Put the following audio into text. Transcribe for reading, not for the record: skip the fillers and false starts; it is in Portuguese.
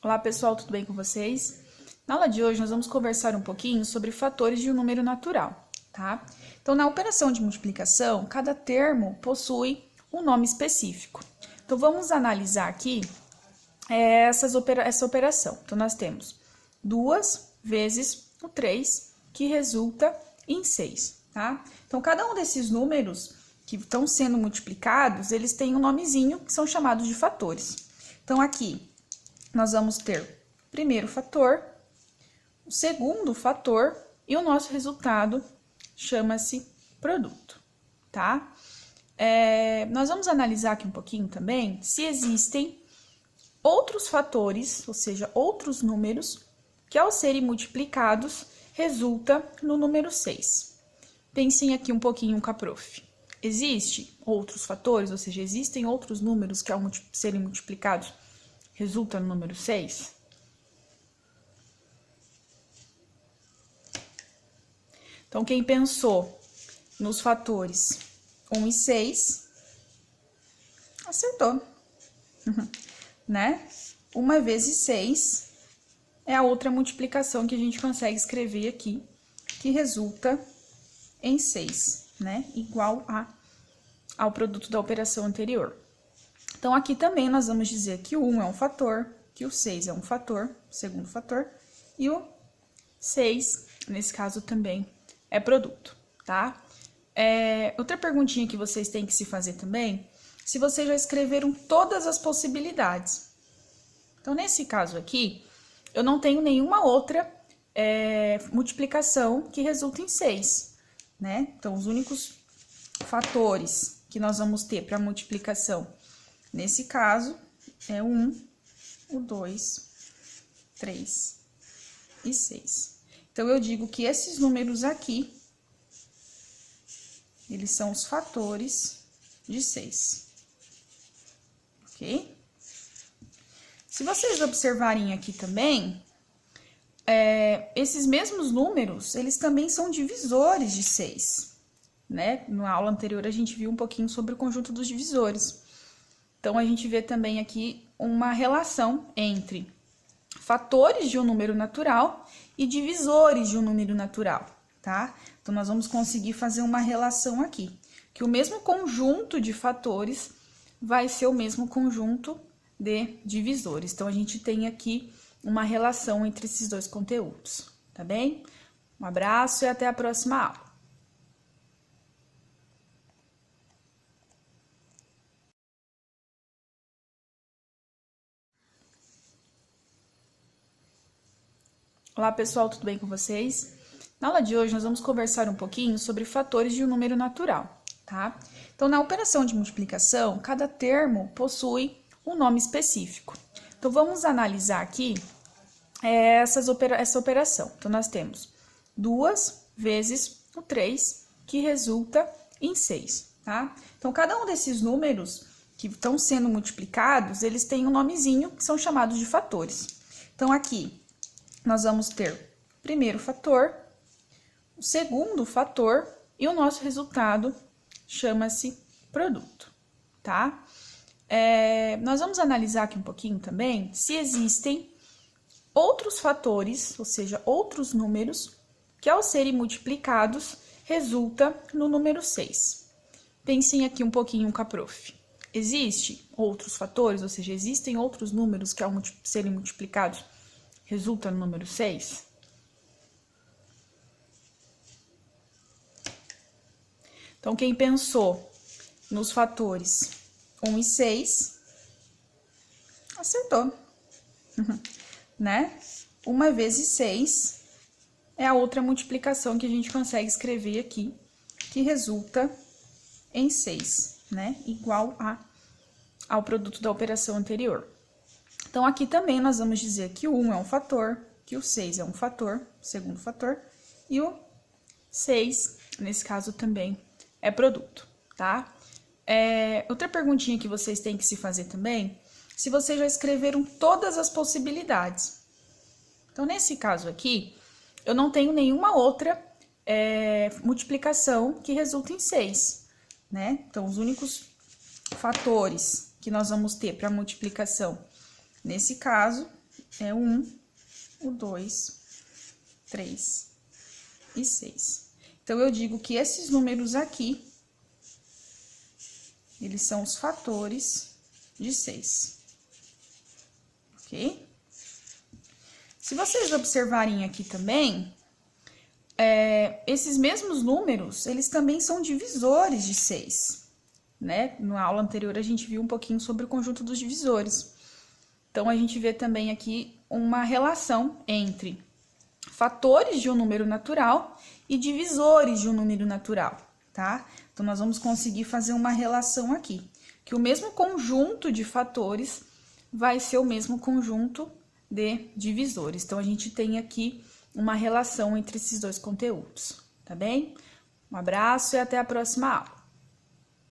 Olá pessoal, tudo bem com vocês? Na aula de hoje nós vamos conversar um pouquinho sobre fatores de um número natural, tá? Então, na operação de multiplicação, cada termo possui um nome específico. Então, vamos analisar aqui essa operação. Então, nós temos 2 vezes o 3, que resulta em 6, tá? Então, cada um desses números que estão sendo multiplicados, eles têm um nomezinho que são chamados de fatores. Então, aqui nós vamos ter o primeiro fator, o segundo fator e o nosso resultado chama-se produto, tá? Nós vamos analisar aqui um pouquinho também se existem outros fatores, ou seja, outros números, que ao serem multiplicados resulta no número 6. Pensem aqui um pouquinho com a prof. Existem outros fatores, ou seja, existem outros números que ao serem multiplicados resulta no número 6? Então, quem pensou nos fatores 1 e 6, acertou, né? 1 vezes 6 é a outra multiplicação que a gente consegue escrever aqui, que resulta em 6, né? Igual ao produto da operação anterior. Então, aqui também nós vamos dizer que o 1 é um fator, que o 6 é um fator, segundo fator, e o 6, nesse caso, também é produto, tá? Outra perguntinha que vocês têm que se fazer também, se vocês já escreveram todas as possibilidades. Então, nesse caso aqui, eu não tenho nenhuma outra multiplicação que resulta em 6, né? Então, os únicos fatores que nós vamos ter para multiplicação, nesse caso, é o 1, o 2, 3 e 6. Então, eu digo que esses números aqui, eles são os fatores de 6, ok? Se vocês observarem aqui também, esses mesmos números, eles também são divisores de 6, né? Na aula anterior, a gente viu um pouquinho sobre o conjunto dos divisores. Então, a gente vê também aqui uma relação entre fatores de um número natural e divisores de um número natural, tá? Então, nós vamos conseguir fazer uma relação aqui, que o mesmo conjunto de fatores vai ser o mesmo conjunto de divisores. Então, a gente tem aqui uma relação entre esses dois conteúdos, tá bem? Um abraço e até a próxima aula. Olá pessoal, tudo bem com vocês? Na aula de hoje nós vamos conversar um pouquinho sobre fatores de um número natural, tá? Então, na operação de multiplicação, cada termo possui um nome específico. Então, vamos analisar aqui essa operação. Então, nós temos 2 vezes o 3, que resulta em 6, tá? Então, cada um desses números que estão sendo multiplicados, eles têm um nomezinho que são chamados de fatores. Então, aqui nós vamos ter o primeiro fator, o segundo fator e o nosso resultado chama-se produto, tá? Nós vamos analisar aqui um pouquinho também se existem outros fatores, ou seja, outros números, que ao serem multiplicados resulta no número 6. Pensem aqui um pouquinho com a prof. Existem outros fatores, ou seja, existem outros números que ao serem multiplicados resulta no número 6? Então, quem pensou nos fatores 1 e 6, acertou, né? 1 vezes 6 é a outra multiplicação que a gente consegue escrever aqui, que resulta em 6, né? Igual ao produto da operação anterior. Então, aqui também nós vamos dizer que o 1 é um fator, que o 6 é um fator, segundo fator, e o 6, nesse caso, também é produto, tá? Outra perguntinha que vocês têm que se fazer também, se vocês já escreveram todas as possibilidades. Então, nesse caso aqui, eu não tenho nenhuma outra multiplicação que resulta em 6, né? Então, os únicos fatores que nós vamos ter para multiplicação, nesse caso, é o 1, o 2, 3 e 6. Então, eu digo que esses números aqui, eles são os fatores de 6, ok? Se vocês observarem aqui também, esses mesmos números, eles também são divisores de 6, né? Na aula anterior, a gente viu um pouquinho sobre o conjunto dos divisores. Então, a gente vê também aqui uma relação entre fatores de um número natural e divisores de um número natural, tá? Então, nós vamos conseguir fazer uma relação aqui, que o mesmo conjunto de fatores vai ser o mesmo conjunto de divisores. Então, a gente tem aqui uma relação entre esses dois conteúdos, tá bem? Um abraço e até a próxima aula.